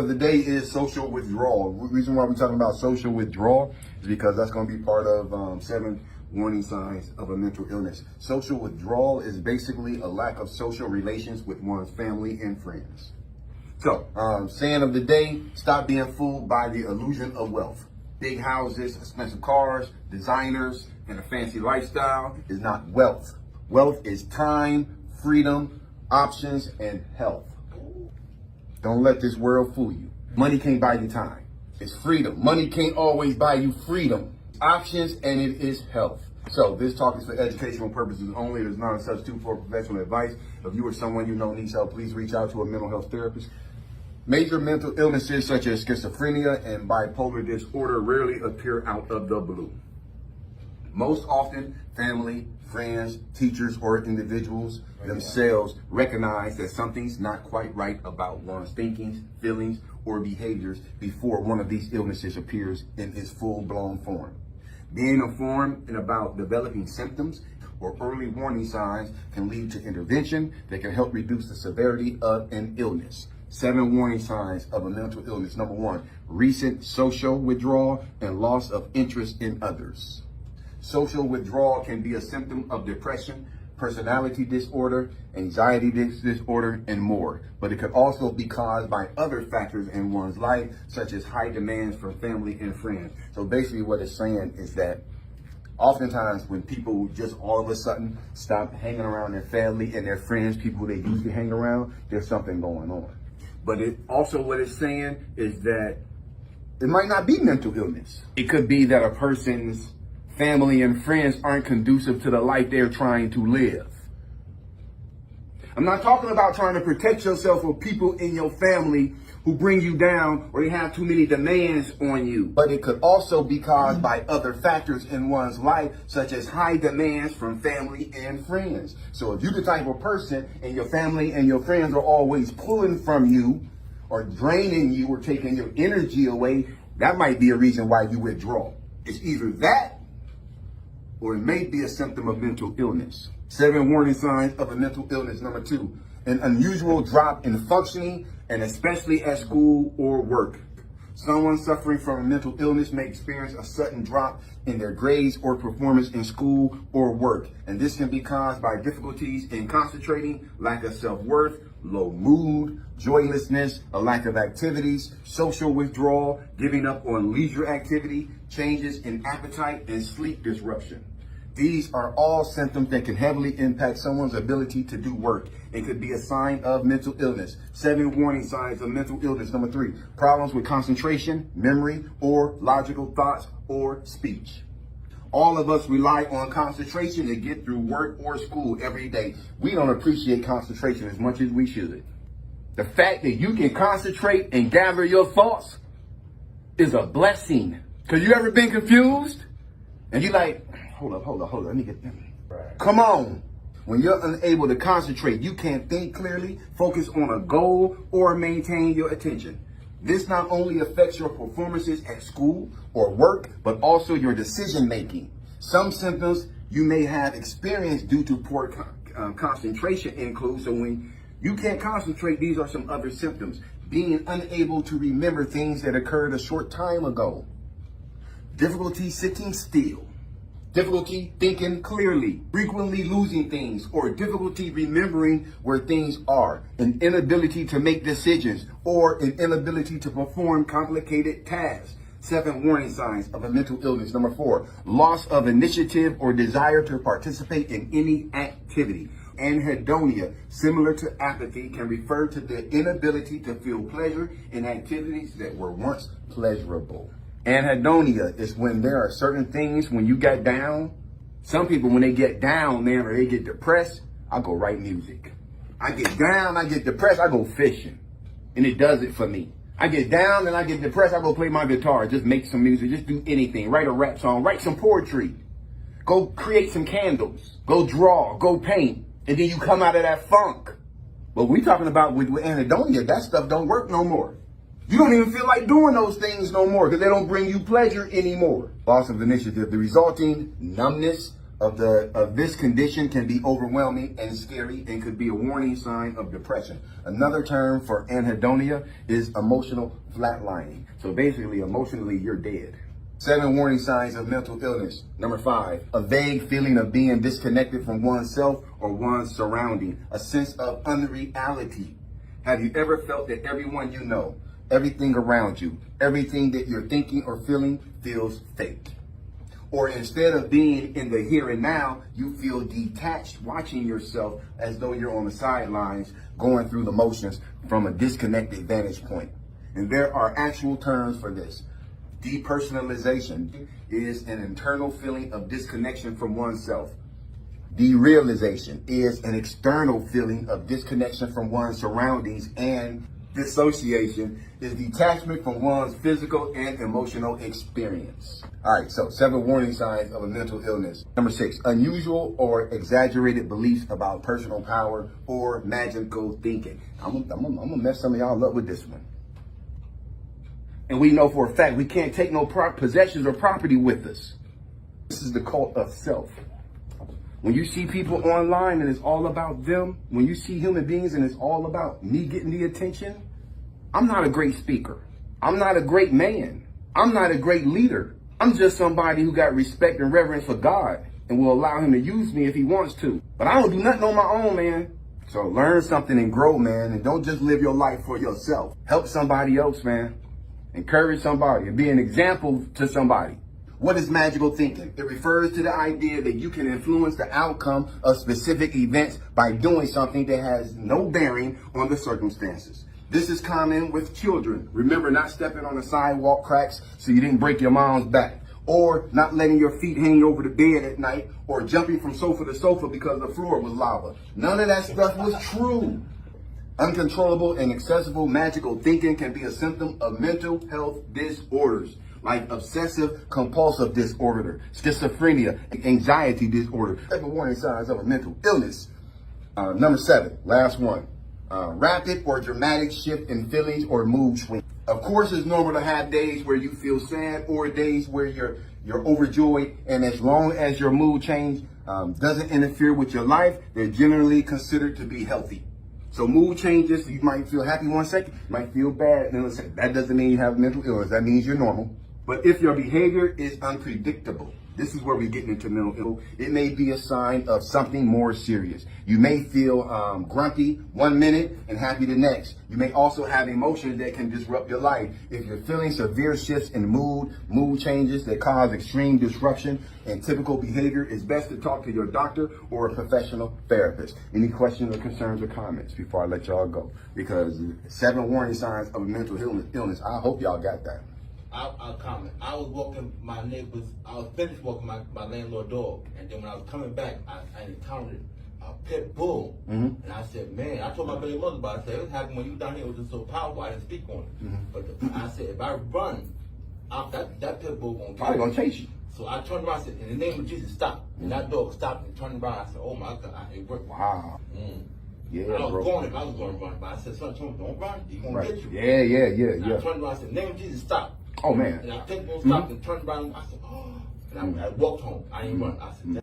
of the day is social withdrawal. The reason why we're talking about social withdrawal is because that's going to be part of 7 warning signs of a mental illness. Social withdrawal is basically a lack of social relations with one's family and friends. So, saying of the day, stop being fooled by the illusion of wealth. Big houses, expensive cars, designers, and a fancy lifestyle is not wealth. Wealth is time, freedom, options, and health. Don't let this world fool you. Money can't buy you time. It's freedom. Money can't always buy you freedom. Options, and it is health. So this talk is for educational purposes only. It is not a substitute for professional advice. If you or someone you know needs help, please reach out to a mental health therapist. Major mental illnesses such as schizophrenia and bipolar disorder rarely appear out of the blue. Most often, family, friends, teachers, or individuals themselves recognize that something's not quite right about one's thinkings, feelings, or behaviors before one of these illnesses appears in its full-blown form. Being informed and about developing symptoms or early warning signs can lead to intervention that can help reduce the severity of an illness. 7 warning signs of a mental illness. Number 1, recent social withdrawal and loss of interest in others. Social withdrawal can be a symptom of depression, personality disorder, anxiety disorder, and more. But it could also be caused by other factors in one's life, such as high demands from family and friends. So basically what it's saying is that oftentimes when people just all of a sudden stop hanging around their family and their friends, people they usually hang around, there's something going on. But it also what it's saying is that it might not be mental illness. It could be that a person's family and friends aren't conducive to the life they're trying to live. I'm not talking about trying to protect yourself from people in your family who bring you down or they have too many demands on you. But it could also be caused by other factors in one's life, such as high demands from family and friends. So if you're the type of person and your family and your friends are always pulling from you or draining you or taking your energy away, that might be a reason why you withdraw. It's either that or it may be a symptom of mental illness. 7 warning signs of a mental illness. Number 2, an unusual drop in functioning, and especially at school or work. Someone suffering from a mental illness may experience a sudden drop in their grades or performance in school or work. And this can be caused by difficulties in concentrating, lack of self-worth, low mood, joylessness, a lack of activities, social withdrawal, giving up on leisure activity, changes in appetite, and sleep disruption. These are all symptoms that can heavily impact someone's ability to do work. It could be a sign of mental illness. 7 warning signs of mental illness. Number 3, problems with concentration, memory, or logical thoughts or speech. All of us rely on concentration to get through work or school every day. We don't appreciate concentration as much as we should. The fact that you can concentrate and gather your thoughts is a blessing. Because you ever been confused? And you're like, hold up, let me get them. Right. Come on. When you're unable to concentrate, you can't think clearly, focus on a goal, or maintain your attention. This not only affects your performances at school or work, but also your decision making. Some symptoms you may have experienced due to poor concentration include, so when you can't concentrate, these are some other symptoms. Being unable to remember things that occurred a short time ago. Difficulty sitting still. Difficulty thinking clearly, frequently losing things, or difficulty remembering where things are, an inability to make decisions, or an inability to perform complicated tasks. 7 warning signs of a mental illness. Number 4, loss of initiative or desire to participate in any activity. Anhedonia, similar to apathy, can refer to the inability to feel pleasure in activities that were once pleasurable. Anhedonia is when there are certain things when you get down. Some people, when they get down, man, or they get depressed, I go write music. I get down, I get depressed, I go fishing. And it does it for me. I get down and I get depressed, I go play my guitar, just make some music, just do anything. Write a rap song, write some poetry. Go create some candles. Go draw, go paint. And then you come out of that funk. But we talking about with anhedonia, that stuff don't work no more. You don't even feel like doing those things no more because they don't bring you pleasure anymore. Loss of initiative, the resulting numbness of this condition can be overwhelming and scary and could be a warning sign of depression. Another term for anhedonia is emotional flatlining. So basically, emotionally, you're dead. 7 warning signs of mental illness. Number 5, a vague feeling of being disconnected from oneself or one's surrounding, a sense of unreality. Have you ever felt that everyone you know, everything around you, everything that you're thinking or feeling feels fake? Or instead of being in the here and now, you feel detached watching yourself as though you're on the sidelines going through the motions from a disconnected vantage point. And there are actual terms for this. Depersonalization is an internal feeling of disconnection from oneself. Derealization is an external feeling of disconnection from one's surroundings, and dissociation is detachment from one's physical and emotional experience. All right, so 7 warning signs of a mental illness. Number 6, unusual or exaggerated beliefs about personal power or magical thinking. I'm gonna mess some of y'all up with this one. And we know for a fact we can't take no possessions or property with us. This is the cult of self. When you see people online and it's all about them, when you see human beings and it's all about me getting the attention, I'm not a great speaker. I'm not a great man. I'm not a great leader. I'm just somebody who got respect and reverence for God and will allow him to use me if he wants to. But I don't do nothing on my own, man. So learn something and grow, man. And don't just live your life for yourself. Help somebody else, man. Encourage somebody and be an example to somebody. What is magical thinking? It refers to the idea that you can influence the outcome of specific events by doing something that has no bearing on the circumstances. This is common with children. Remember not stepping on the sidewalk cracks so you didn't break your mom's back, or not letting your feet hang over the bed at night, or jumping from sofa to sofa because the floor was lava. None of that stuff was true. Uncontrollable and excessive magical thinking can be a symptom of mental health disorders like obsessive compulsive disorder, schizophrenia, anxiety disorder. Type of warning signs of a mental illness. Number 7, last one. Rapid or dramatic shift in feelings or mood swings. Of course, it's normal to have days where you feel sad or days where you're overjoyed, and as long as your mood change doesn't interfere with your life, they're generally considered to be healthy. So mood changes, you might feel happy one second, you might feel bad another second. That doesn't mean you have mental illness. That means you're normal. But if your behavior is unpredictable, this is where we get into mental illness. It may be a sign of something more serious. You may feel grumpy one minute and happy the next. You may also have emotions that can disrupt your life. If you're feeling severe shifts in mood changes that cause extreme disruption and typical behavior, it's best to talk to your doctor or a professional therapist. Any questions or concerns or comments before I let y'all go? Because 7 warning signs of mental illness. I hope y'all got that. I'll comment. I was walking my neighbors, I was finished walking my landlord dog, and then when I was coming back, I encountered a pit bull. And I said, man, I told my baby mother about it. I said, it happened when you down here, it was just so powerful, I didn't speak on it. But I said, if I run, that pit bull gonna Probably gonna chase you. So I turned around and said, in the name of Jesus, stop. And that dog stopped and turned around. I said, oh my God, it worked. Wow. Yeah, I was bro. going if I was going to run, but I said, son, don't run, he's gonna get you. Yeah. I turned around and said, in the name of Jesus, stop. Oh man. And I picked one, stopped and turned around. I said, oh. And I walked home. I didn't run. I said,